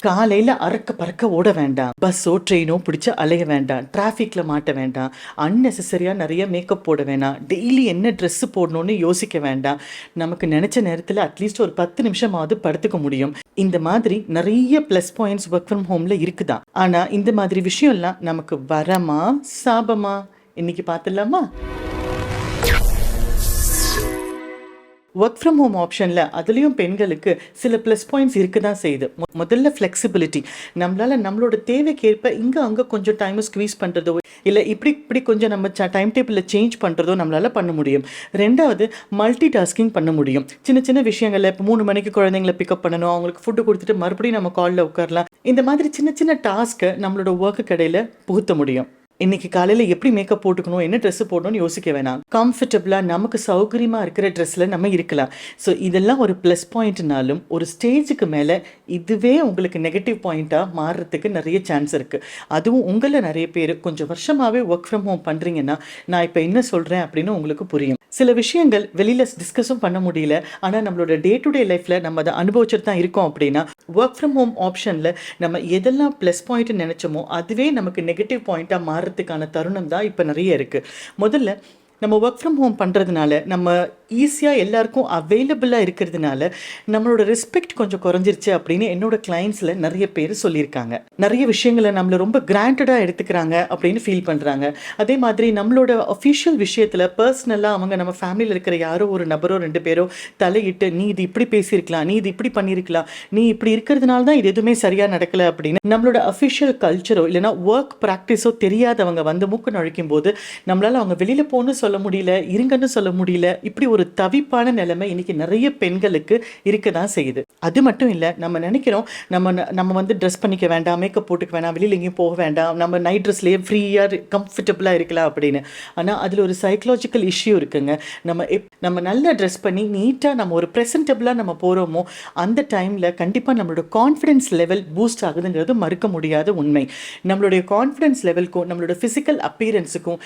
காலையில அறக்க பறக்க ஓட வேண்டாம், பஸ்ஸோ ட்ரெயினோ பிடிச்சு அலைய வேண்டாம், டிராஃபிக்ல மாட்ட வேண்டாம், அன்னெசரியா நிறைய மேக்கப் போட வேணாம், டெய்லி என்ன ட்ரெஸ் போடணும்னு யோசிக்க வேண்டாம். நமக்கு நினைச்ச நேரத்தில் அட்லீஸ்ட் ஒரு 10 நிமிஷமாவது படுத்துக்க முடியும். இந்த மாதிரி நிறைய ப்ளஸ் பாயிண்ட்ஸ் ஒர்க் ஃப்ரம் ஹோம்ல இருக்குதான். ஆனா இந்த மாதிரி விஷயம்லாம் நமக்கு வரமா சாபமா இன்னைக்கு பார்த்துடலாமா? ஒர்க் ஃப்ரம் ஹோம் ஆப்ஷனில் அதுலேயும் பெண்களுக்கு சில ப்ளஸ் பாயிண்ட்ஸ் இருக்க தான் செய்யுது. முதல்ல ஃப்ளெக்சிபிலிட்டி. நம்மளால் நம்மளோட தேவைக்கேற்ப இங்கே அங்கே கொஞ்சம் டைமை ஸ்க்வீஸ் பண்ணுறதோ இல்லை இப்படி கொஞ்சம் நம்ம டைம் டேபிளில் சேஞ்ச் பண்ணுறதோ நம்மளால் பண்ண முடியும். ரெண்டாவது, மல்டி டாஸ்கிங் பண்ண முடியும். சின்ன சின்ன விஷயங்களில் இப்போ 3 மணிக்கு குழந்தைங்களை பிக்கப் பண்ணணும், அவங்களுக்கு ஃபுட்டு கொடுத்துட்டு மறுபடியும் நம்ம காலில் உட்காரலாம். இந்த மாதிரி சின்ன சின்ன டாஸ்க்கை நம்மளோட ஒர்க்கு கடையில் புகுத்த முடியும். இன்னைக்கு காலையில் எப்படி மேக்கப் போட்டுக்கணும், என்ன ட்ரெஸ்ஸு போடணும்னு யோசிக்க வேணாம். கம்ஃபர்டபுளாக நமக்கு சௌகரியமாக இருக்கிற ட்ரெஸ்ஸில் நம்ம இருக்கலாம். ஸோ இதெல்லாம் ஒரு ப்ளஸ் பாயிண்ட்னாலும் ஒரு ஸ்டேஜுக்கு மேலே இதுவே உங்களுக்கு நெகட்டிவ் பாயிண்ட்டாக மாறுறதுக்கு நிறைய சான்ஸ் இருக்குது. அதுவும் உங்களில் நிறைய பேர் கொஞ்சம் வருஷமாகவே ஒர்க் ஃப்ரம் ஹோம் பண்ணுறீங்கன்னா நான் இப்போ என்ன சொல்கிறேன் அப்படின்னு உங்களுக்கு புரியும். சில விஷயங்கள் வெளியில் டிஸ்கஸும் பண்ண முடியல, ஆனால் நம்மளோட டே டு டே லைஃப்பில் நம்ம அதை அனுபவிச்சுட்டு தான் இருக்கோம். அப்படின்னா ஒர்க் ஃப்ரம் ஹோம் ஆப்ஷனில் நம்ம எதெல்லாம் ப்ளஸ் பாயிண்ட்னு நினச்சோமோ அதுவே நமக்கு நெகட்டிவ் பாயிண்ட்டாக மாறுறதுக்கான தருணம் தான் இப்போ நிறைய இருக்குது. முதல்ல நம்ம ஒர்க் ஃப்ரம் ஹோம் பண்ணுறதுனால நம்ம ஈஸியாக எல்லாருக்கும் அவைலபிளாக இருக்கிறதுனால நம்மளோட ரெஸ்பெக்ட் கொஞ்சம் குறைஞ்சிருச்சு அப்படின்னு என்னோட கிளைண்ட்ஸில் நிறைய பேர் சொல்லியிருக்காங்க. நிறைய விஷயங்களை நம்மளை ரொம்ப கிராண்டடாக எடுத்துக்கிறாங்க அப்படின்னு ஃபீல் பண்ணுறாங்க. அதே மாதிரி நம்மளோட அஃபிஷியல் விஷயத்தில் பர்சனலாக அவங்க நம்ம ஃபேமிலியில் இருக்கிற யாரோ ஒரு நபரோ 2 பேரோ தலையிட்டு நீ இது இப்படி பேசியிருக்கலாம், நீ இது இப்படி பண்ணியிருக்கலாம், நீ இப்படி இருக்கிறதுனால தான் இது எதுவுமே சரியாக நடக்கலை அப்படின்னு நம்மளோட அஃபிஷியல் கல்ச்சரோ இல்லைனா ஒர்க் ப்ராக்டிஸோ தெரியாதவங்க வந்து மூக்கு நுழைக்கும் போது நம்மளால் அவங்க வெளியில் போகணும்னு சொல்ல முடியல, இருங்கன்னு சொல்ல முடியல. இப்படி ஒரு தவிப்பான நிலைமை இன்னைக்கு நிறைய பெண்களுக்கு இருக்க தான் செய்யுது. அது மட்டும் இல்லை, நம்ம நினைக்கிறோம் நம்ம வந்து ட்ரெஸ் பண்ணிக்க வேண்டாம், மேக்கப் போட்டுக்க வேண்டாம், வெளியில் எங்கேயும் போக வேண்டாம், நம்ம நைட் ட்ரெஸ்லேயே ஃப்ரீயாக கம்ஃபர்டபுளாக இருக்கலாம் அப்படின்னு. ஆனால் அதில் ஒரு சைக்கலாஜிக்கல் இஷ்யூ இருக்குங்க. நம்ம நல்லா ட்ரெஸ் பண்ணி நீட்டாக நம்ம ஒரு ப்ரெசன்டபுளாக நம்ம போகிறோமோ அந்த டைமில் கண்டிப்பாக நம்மளோட கான்ஃபிடென்ஸ் லெவல் பூஸ்ட் ஆகுதுங்கிறது மறுக்க முடியாத உண்மை. நம்மளுடைய கான்ஃபிடென்ஸ் லெவலுக்கும் நம்மளோட ஃபிசிக்கல் அப்பீரன்ஸுக்கும்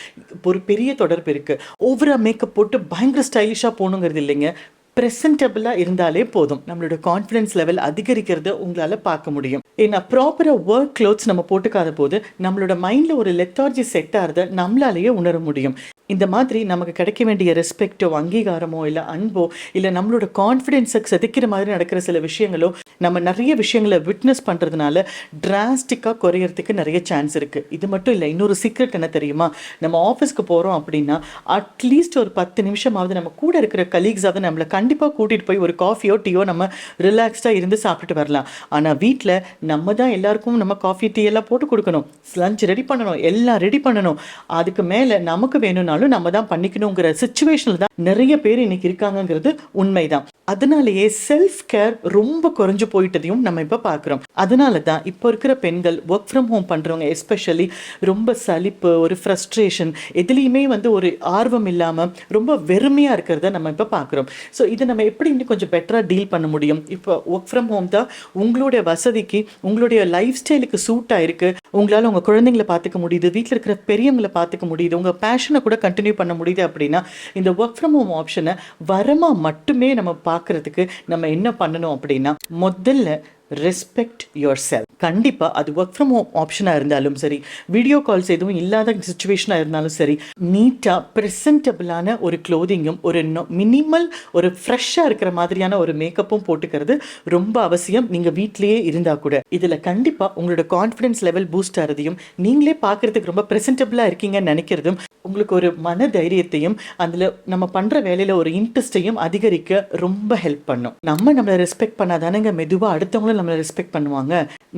ஒரு பெரிய தொடர்பு இருக்குது. ஓவரா மேக்கப் போட்டு பயங்கர ஸ்டைலிஷாக போகணுங்கிறது இல்லைங்க. ப்ரெசன்டபுளாக இருந்தாலே போதும், நம்மளோட கான்ஃபிடென்ஸ் லெவல் அதிகரிக்கிறத உங்களால் பார்க்க முடியும். ஏன்னா ப்ராப்பராக ஒர்க் க்ளோத்ஸ் நம்ம போட்டுக்காத போது நம்மளோட மைண்டில் ஒரு லெத்தார்ஜி செட் ஆகிறத நம்மளாலேயே உணர முடியும். இந்த மாதிரி நமக்கு கிடைக்க வேண்டிய ரெஸ்பெக்டோ அங்கீகாரமோ இல்லை அன்போ இல்லை நம்மளோட கான்ஃபிடென்ஸை செதுக்கிற மாதிரி நடக்கிற சில விஷயங்களோ நம்ம நிறைய விஷயங்களை விட்னஸ் பண்ணுறதுனால டிராஸ்டிக்காக குறையறதுக்கு நிறைய சான்ஸ் இருக்குது. இது மட்டும் இல்லை, இன்னொரு சீக்ரெட் என்ன தெரியுமா? நம்ம ஆஃபீஸ்க்கு போகிறோம் அப்படின்னா அட்லீஸ்ட் ஒரு 10 நிமிஷமாவது நம்ம கூட இருக்கிற கலீக்ஸாவது நம்மளை கண்டிப்பாக கூட்டிகிட்டு போய் ஒரு காஃபியோ டீயோ நம்ம ரிலாக்ஸ்டாக இருந்து சாப்பிட்டுட்டு வரலாம். ஆனால் வீட்டில் நம்ம தான் எல்லாருக்கும் நம்ம காஃபி டீ எல்லாம் போட்டு கொடுக்கணும், லஞ்ச் ரெடி பண்ணணும், எல்லாம் ரெடி பண்ணணும். அதுக்கு மேலே நமக்கு வேணும்னாலும் நம்ம தான் பண்ணிக்கணுங்கிற சிச்சுவேஷனில் தான் நிறைய பேர் இன்னைக்கு இருக்காங்கிறது உண்மைதான். அதனாலேயே செல்ஃப் கேர் ரொம்ப குறைஞ்சு போயிட்டதையும் நம்ம இப்போ பார்க்குறோம். அதனால தான் இப்போ இருக்கிற பெண்கள் ஒர்க் ஃப்ரம் ஹோம் பண்ணுறவங்க எஸ்பெஷலி ரொம்ப சலிப்பு, ஒரு ஃப்ரஸ்ட்ரேஷன், எதுலேயுமே வந்து ஒரு ஆர்வம் இல்லாமல் ரொம்ப வெறுமையாக இருக்கிறத நம்ம இப்போ பார்க்குறோம். ஸோ இதை நம்ம எப்படி இன்னும் கொஞ்சம் பெட்டராக டீல் பண்ண முடியும்? இப்போ ஒர்க் ஃப்ரம் ஹோம் தான் உங்களுடைய வசதிக்கு உங்களுடைய லைஃப் ஸ்டைலுக்கு சூட் ஆயிருக்கு. உங்களால் உங்கள் குழந்தைங்களை பார்த்துக்க முடியுது, வீட்டில் இருக்கிற பெரியவங்களை பார்த்துக்க முடியுது, உங்கள் பேஷனை கூட கண்டினியூ பண்ண முடியுது. அப்படின்னா இந்த ஒர்க் ஃப்ரம் ஹோம் ஆப்ஷனை வரமாக மட்டுமே நம்ம பார்க்குறதுக்கு நம்ம என்ன பண்ணணும் அப்படின்னா, முதல்ல ரெஸ்பெக்ட் யுவர் செல்ஃப். கண்டிப்பாக அது ஒர்க் ஃப்ரம் ஹோம் ஆப்ஷனாக இருந்தாலும் சரி, வீடியோ கால்ஸ் எதுவும் இல்லாத சுச்சுவேஷனாக இருந்தாலும் சரி, நீட்டாக ப்ரெசன்டபுளான ஒரு க்ளோதிங்கும் ஒரு மினிமல் ஒரு ஃப்ரெஷ்ஷாக இருக்கிற மாதிரியான ஒரு மேக்கப்பும் போட்டுக்கிறது ரொம்ப அவசியம். நீங்கள் வீட்டிலேயே இருந்தால் கூட இதில் கண்டிப்பாக உங்களோட கான்ஃபிடென்ஸ் லெவல் பூஸ்ட் ஆகிறதையும் நீங்களே பார்க்குறதுக்கு ரொம்ப ப்ரெசன்டபுளாக இருக்கீங்கன்னு நினைக்கிறதும் உங்களுக்கு ஒரு மன தைரியத்தையும் அதில் நம்ம பண்ணுற வேலையில் ஒரு இன்ட்ரெஸ்ட்டையும் அதிகரிக்க ரொம்ப ஹெல்ப் பண்ணும். நம்மளை ரெஸ்பெக்ட் பண்ணாதானங்க மெதுவாக அடுத்தவங்களும் நம்மளை ரெஸ்பெக்ட் பண்ணுவாங்க.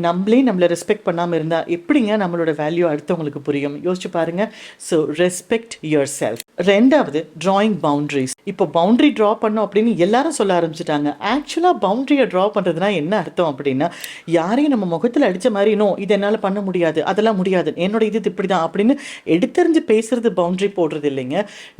நம்மளே நம்மளை ரெஸ்பெக்ட் பண்ணாமல் இருந்தால் எப்படிங்க நம்மளோட வேல்யூ அடுத்தவங்களுக்கு புரியும்? யோசிச்சு பாருங்க. So respect your self. ரெண்டாவது, ட்ராயிங் பவுண்ட்ரிஸ். இப்போ பவுண்ட்ரி ட்ரா பண்ணோம் அப்படின்னு எல்லாரும் சொல்ல ஆரம்பிச்சிட்டாங்க. ஆக்சுவலாக பவுண்ட்ரியை ட்ரா பண்ணுறதுனா என்ன அர்த்தம் அப்படின்னா, யாரையும் நம்ம முகத்தில் அடித்த மாதிரி நோ இது என்னால் பண்ண முடியாது, அதெல்லாம் முடியாது, என்னோட இது இப்படி தான் அப்படின்னு எடுத்தறிஞ்சு பேசுறது பவுண்டரி போடுறது இல்லைங்க.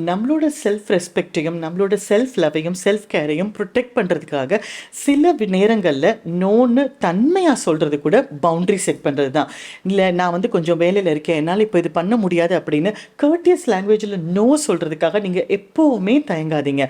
நம்மளோட செல்ஃப் ரெஸ்பெக்டையும் நம்மளோட செல்ஃப் லவ்வையும் செல்ஃப் கேரையும் ப்ரொடெக்ட் பண்ணுறதுக்காக சில நேரங்களில் நோன்னு தன்மையாக சொல்கிறது கூட பவுண்டரி செட் பண்ணுறது தான். இல்லை நான் வந்து கொஞ்சம் வேலையில் இருக்கேன், என்னால் இப்போ இது பண்ண முடியாது அப்படின்னு கர்டியஸ் லாங்குவேஜில் நோ சொல்கிறதுக்காக நீங்கள் எப்போவுமே தயங்காதீங்க.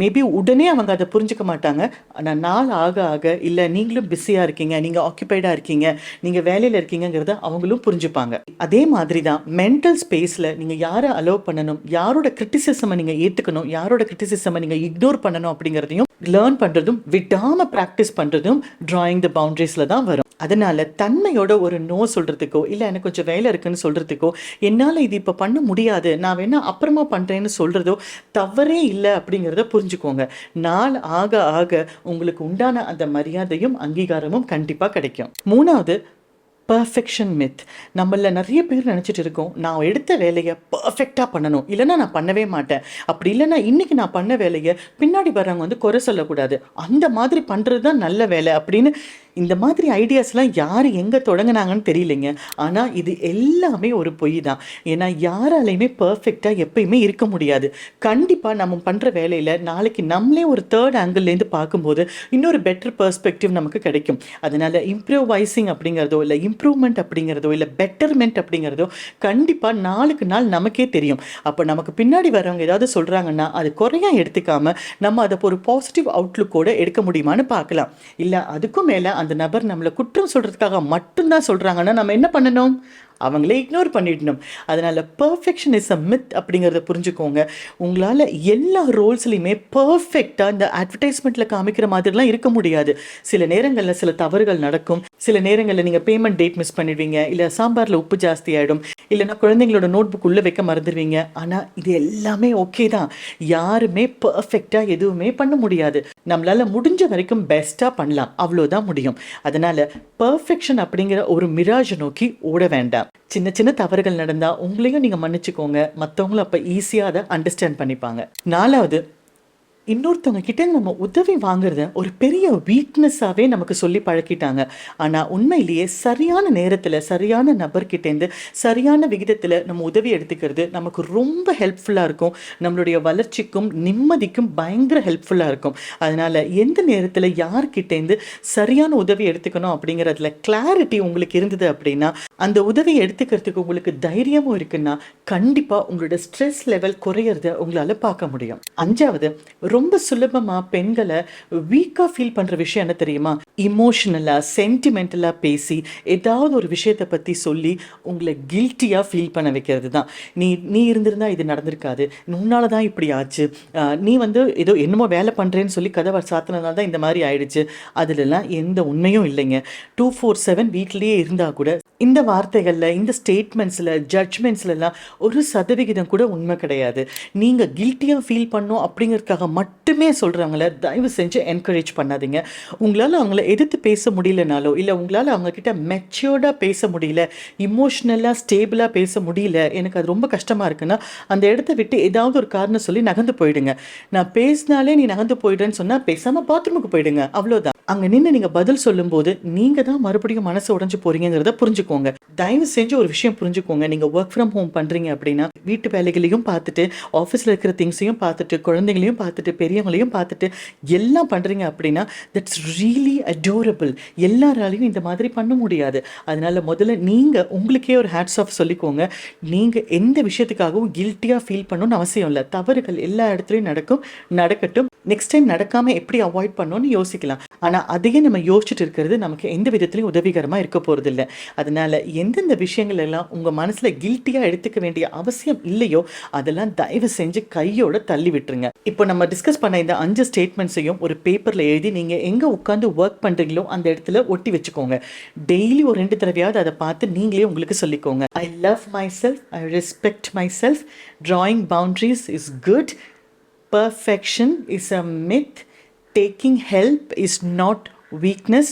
மேபி உடனே அவங்க அதை புரிஞ்சுக்க மாட்டாங்க. ஆனால் நாள் ஆக ஆக இல்லை நீங்களும் பிஸியாக இருக்கீங்க, நீங்கள் ஆக்குபைடாக இருக்கீங்க, நீங்கள் வேலையில் இருக்கீங்கிறத அவங்களும் புரிஞ்சுப்பாங்க. அதே மாதிரி தான் மென்டல் ஸ்பேஸில் நீங்கள் யாரை அலோவ் பண்ணணும், யாரோட கிரிட்டிசிசமை நீங்கள் ஏற்றுக்கணும், யாரோட கிரிட்டிசிசமை நீங்கள் இக்னோர் பண்ணணும் அப்படிங்கிறதையும் லேர்ன் பண்ணுறதும் விடாமல் ப்ராக்டிஸ் பண்ணுறதும் ட்ராயிங் த பவுண்டரிஸில் தான் வரும். அதனால் தன்மையோட ஒரு நோ சொல்கிறதுக்கோ இல்லை எனக்கு கொஞ்சம் வேலை இருக்குன்னு சொல்கிறதுக்கோ என்னால் இது இப்போ பண்ண முடியாது நான் வேணா அப்புறமா பண்ணுறேன்னு சொல்கிறதோ தவறே இல்லை அப்படிங்கிறத புரிஞ்சுக்கோங்க. நாள் ஆக ஆக உங்களுக்கு உண்டான அந்த மரியாதையும் அங்கீகாரமும் கண்டிப்பாக கிடைக்கும். மூணாவது, பர்ஃபெக்ஷன் மித். நம்மள நிறைய பேர் நினச்சிட்டு இருக்கோம் நான் எடுத்த வேலையை பர்ஃபெக்டாக பண்ணணும், இல்லைன்னா நான் பண்ணவே மாட்டேன், அப்படி இல்லைன்னா இன்றைக்கி நான் பண்ண வேலையை பின்னாடி வர்றவங்க வந்து குறை சொல்லக்கூடாது, அந்த மாதிரி பண்ணுறது தான் நல்ல வேலை அப்படின்னு இந்த மாதிரி ஐடியாஸ்லாம் யார் எங்கே தொடங்கினாங்கன்னு தெரியலைங்க. ஆனால் இது எல்லாமே ஒரு பொய் தான். ஏன்னா யாராலையுமே பர்ஃபெக்டாக எப்பயுமே இருக்க முடியாது. கண்டிப்பாக நம்ம பண்ணுற வேலையில் நாளைக்கு நம்மளே ஒரு தேர்ட் ஆங்கிள்லேருந்து பார்க்கும்போது இன்னொரு பெட்டர் பெர்ஸ்பெக்டிவ் நமக்கு கிடைக்கும். அதனால் இம்ப்ரூவைசிங் அப்படிங்கிறதோ இல்லை இம்ப்ரூவ்மெண்ட் அப்படிங்கிறதோ இல்லை பெட்டர்மெண்ட் அப்படிங்கிறதோ கண்டிப்பாக நாளுக்கு நாள் நமக்கே தெரியும். அப்போ நமக்கு பின்னாடி வரவங்க ஏதாவது சொல்கிறாங்கன்னா அது குறையாக எடுத்துக்காமல் நம்ம அதை ஒரு பாசிட்டிவ் அவுட்லுக்கோடு எடுக்க முடியுமான்னு பார்க்கலாம். இல்லை அதுக்கும் மேலே அந்த நபர் நம்மளை குற்றம் சொல்கிறதுக்காக மட்டும்தான் சொல்கிறாங்கன்னா நம்ம என்ன பண்ணணும், அவங்களே இக்னோர் பண்ணிடணும். அதனால் பர்ஃபெக்ஷன் இஸ் அ மித் அப்படிங்கிறத புரிஞ்சுக்கோங்க. உங்களால் எல்லா ரோல்ஸ்லையுமே பர்ஃபெக்டாக இந்த அட்வர்டைஸ்மெண்ட்டில் காமிக்கிற மாதிரிலாம் இருக்க முடியாது. சில நேரங்களில் சில தவறுகள் நடக்கும். சில நேரங்களில் நீங்கள் பேமெண்ட் டேட் மிஸ் பண்ணிடுவீங்க, இல்லை சாம்பாரில் உப்பு ஜாஸ்தி ஆகிடும், இல்லைன்னா குழந்தைங்களோட நோட் புக் உள்ளே வைக்க மறந்துடுவீங்க. ஆனால் இது எல்லாமே ஓகே தான். யாருமே பர்ஃபெக்டாக எதுவுமே பண்ண முடியாது. நம்மளால் முடிஞ்ச வரைக்கும் பெஸ்ட்டாக பண்ணலாம், அவ்வளோதான் முடியும். அதனால் பர்ஃபெக்ஷன் அப்படிங்கிற ஒரு மிராஜை நோக்கி ஓட வேண்டாம். சின்ன சின்ன தவறுகள் நடந்தால் உங்களையும் நீங்கள் மன்னிச்சுக்கோங்க, மற்றவங்களும் அப்போ ஈஸியாக அதை அண்டர்ஸ்டாண்ட் பண்ணிப்பாங்க. நாலாவது, இன்னொருத்தவங்க கிட்டே நம்ம உதவி வாங்குறத ஒரு பெரிய வீக்னஸாகவே நமக்கு சொல்லி பழக்கிட்டாங்க. ஆனால் உண்மையிலேயே சரியான நேரத்தில் சரியான நபர்கிட்டேருந்து சரியான விகிதத்தில் நம்ம உதவி எடுத்துக்கிறது நமக்கு ரொம்ப ஹெல்ப்ஃபுல்லாக இருக்கும். நம்மளுடைய வளர்ச்சிக்கும் நிம்மதிக்கும் பயங்கர ஹெல்ப்ஃபுல்லாக இருக்கும். அதனால் எந்த நேரத்தில் யார்கிட்டேருந்து சரியான உதவி எடுத்துக்கணும் அப்படிங்கிறதுல கிளாரிட்டி உங்களுக்கு இருந்தது அப்படின்னா, அந்த உதவியை எடுத்துக்கிறதுக்கு உங்களுக்கு தைரியமும் இருக்குன்னா கண்டிப்பாக உங்களோட ஸ்ட்ரெஸ் லெவல் குறையிறத உங்களால் பார்க்க முடியும். அஞ்சாவது, ரொம்ப சுலபமாக பெண்களை வீக்காக ஃபீல் பண்ணுற விஷயம் என்ன தெரியுமா? இமோஷனலாக சென்டிமெண்டலாக பேசி ஏதாவது ஒரு விஷயத்தை பற்றி சொல்லி உங்களை கில்ட்டியாக ஃபீல் பண்ண வைக்கிறது தான். நீ இருந்திருந்தா இது நடந்திருக்காது, உன்னால தான் இப்படி ஆச்சு, நீ வந்து ஏதோ என்னமோ வேலை பண்ணுறேன்னு சொல்லி கதவை சாத்தினதால தான் இந்த மாதிரி ஆயிடுச்சு. அதுலலாம் எந்த உண்மையும் இல்லைங்க. 24/7 வீட்டிலேயே இருந்தால் கூட இந்த வார்த்தைகளில் இந்த ஸ்டேட்மெண்ட்ஸில் ஜட்ஜ்மெண்ட்ஸ்லாம் 1% கூட உண்மை கிடையாது. நீங்கள் கில்ட்டியாக ஃபீல் பண்ணோம் அப்படிங்கிறதுக்காக மட்டுமே சொல்கிறவங்கள தயவு செஞ்சு என்கரேஜ் பண்ணாதீங்க. உங்களால் அவங்கள எதிர்த்து பேச முடியலனாலோ இல்லை உங்களால் அவங்கக்கிட்ட மெச்சூர்டாக பேச முடியல, இமோஷ்னலாக ஸ்டேபிளாக பேச முடியல, எனக்கு அது ரொம்ப கஷ்டமாக இருக்குன்னா அந்த இடத்த விட்டு ஏதாவது ஒரு காரணம் சொல்லி நகர்ந்து போயிடுங்க. நான் பேசினாலே நீ நகர்ந்து போயிடுன்னு சொன்னால் பேசாமல் பாத்ரூமுக்கு போயிடுங்க, அவ்வளோதான். அங்கே நின்று நீங்கள் பதில் சொல்லும்போது நீங்கள் தான் மறுபடியும் மனசு உடஞ்சி போகிறீங்கிறத புரிஞ்சுக்கோங்க. தயவு செஞ்சு ஒரு விஷயம் புரிஞ்சுக்கோங்க. நீங்கள் ஒர்க் ஃப்ரம் ஹோம் பண்ணுறீங்க அப்படின்னா வீட்டு வேலைகளையும் பார்த்துட்டு ஆஃபீஸில் இருக்கிற திங்ஸையும் பார்த்துட்டு குழந்தைங்களையும் பார்த்துட்டு பெரியவங்களையும் பார்த்துட்டு எல்லாம் பண்ணுறீங்க அப்படின்னா தட்ஸ் ரியலி அடோரபிள். எல்லாராலையும் இந்த மாதிரி பண்ண முடியாது. அதனால் முதல்ல நீங்கள் உங்களுக்கே ஒரு ஹேட்ஸ் ஆஃப் சொல்லிக்கோங்க. நீங்கள் எந்த விஷயத்துக்காகவும் கில்ட்டியாக ஃபீல் பண்ணணும்னு அவசியம் இல்லை. தவறுகள் எல்லா இடத்துலையும் நடக்கட்டும். நெக்ஸ்ட் டைம் நடக்காமல் எப்படி அவாய்ட் பண்ணணும்னு யோசிக்கலாம். ஆனால் அதையே நம்ம யோசிச்சுட்டு இருக்கிறது நமக்கு எந்த விதத்துலையும் உதவிகரமாக இருக்க போகிறது இல்லை. அதனால் எந்தெந்த விஷயங்கள் எல்லாம் உங்கள் மனசில் கில்ட்டியாக எடுத்துக்க வேண்டிய அவசியம் இல்லையோ அதெல்லாம் தயவு செஞ்சு கையோட தள்ளி விட்டுருங்க. இப்போ நம்ம டிஸ்கஸ் பண்ண இந்த 5 ஸ்டேட்மெண்ட்ஸையும் ஒரு பேப்பரில் எழுதி நீங்கள் எங்கே உட்காந்து ஒர்க் பண்ணுறீங்களோ அந்த இடத்துல ஒட்டி வச்சுக்கோங்க. டெய்லி ஒரு 2 தடவையாவது அதை பார்த்து நீங்களே உங்களுக்கு சொல்லிக்கோங்க. I love myself, I respect myself, drawing boundaries is good, perfection is a myth, taking help is not weakness,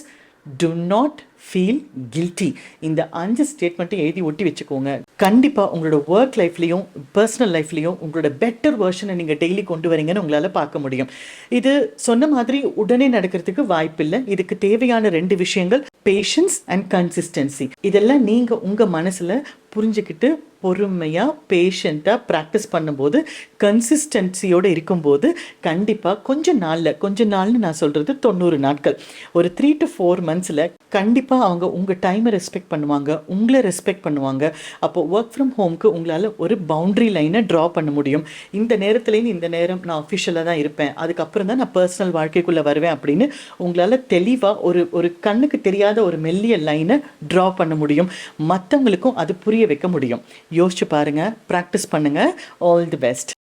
do not feel guilty. இந்த 5 ஸ்டேட்மெண்ட்டும் எழுதி ஒட்டி வச்சுக்கோங்க. கண்டிப்பாக உங்களோட ஒர்க் லைஃப்லையும் பர்சனல் லைஃப்லையும் உங்களோட பெட்டர் வெர்ஷனை நீங்கள் டெய்லி கொண்டு வரீங்கன்னு உங்களால் பார்க்க முடியும். இது சொன்ன மாதிரி உடனே நடக்கிறதுக்கு வாய்ப்பில்லை. இதுக்கு தேவையான 2 விஷயங்கள் பேஷன்ஸ் அண்ட் கன்சிஸ்டன்சி. இதெல்லாம் நீங்கள் உங்கள் மனசில் புரிஞ்சுக்கிட்டு பொறுமையாக பேஷண்ட்டாக ப்ராக்டிஸ் பண்ணும்போது கன்சிஸ்டன்சியோடு இருக்கும்போது கண்டிப்பாக கொஞ்ச நாள்னு நான் சொல்கிறது 90 நாட்கள், ஒரு 3 to 4 monthஸில் கண்டிப்பாக அவங்க உங்கள் டைமை ரெஸ்பெக்ட் பண்ணுவாங்க, உங்களை ரெஸ்பெக்ட் பண்ணுவாங்க. அப்போது ஒர்க் ஃப்ரம் ஹோம்க்கு உங்களால் ஒரு பவுண்ட்ரி லைனை ட்ரா பண்ண முடியும். இந்த நேரத்துலேருந்து இந்த நேரம் நான் அஃபிஷியலாக தான் இருப்பேன், அதுக்கப்புறம் தான் நான் பர்சனல் வாழ்க்கைக்குள்ளே வருவேன் அப்படின்னு உங்களால் தெளிவாக ஒரு கண்ணுக்கு தெரியாத ஒரு மெல்லிய லைனை ட்ரா பண்ண முடியும். மற்றவங்களுக்கும் அது புரிய வைக்க முடியும். யோசிச்சு பாருங்கள், ப்ராக்டிஸ் பண்ணுங்கள். All the best.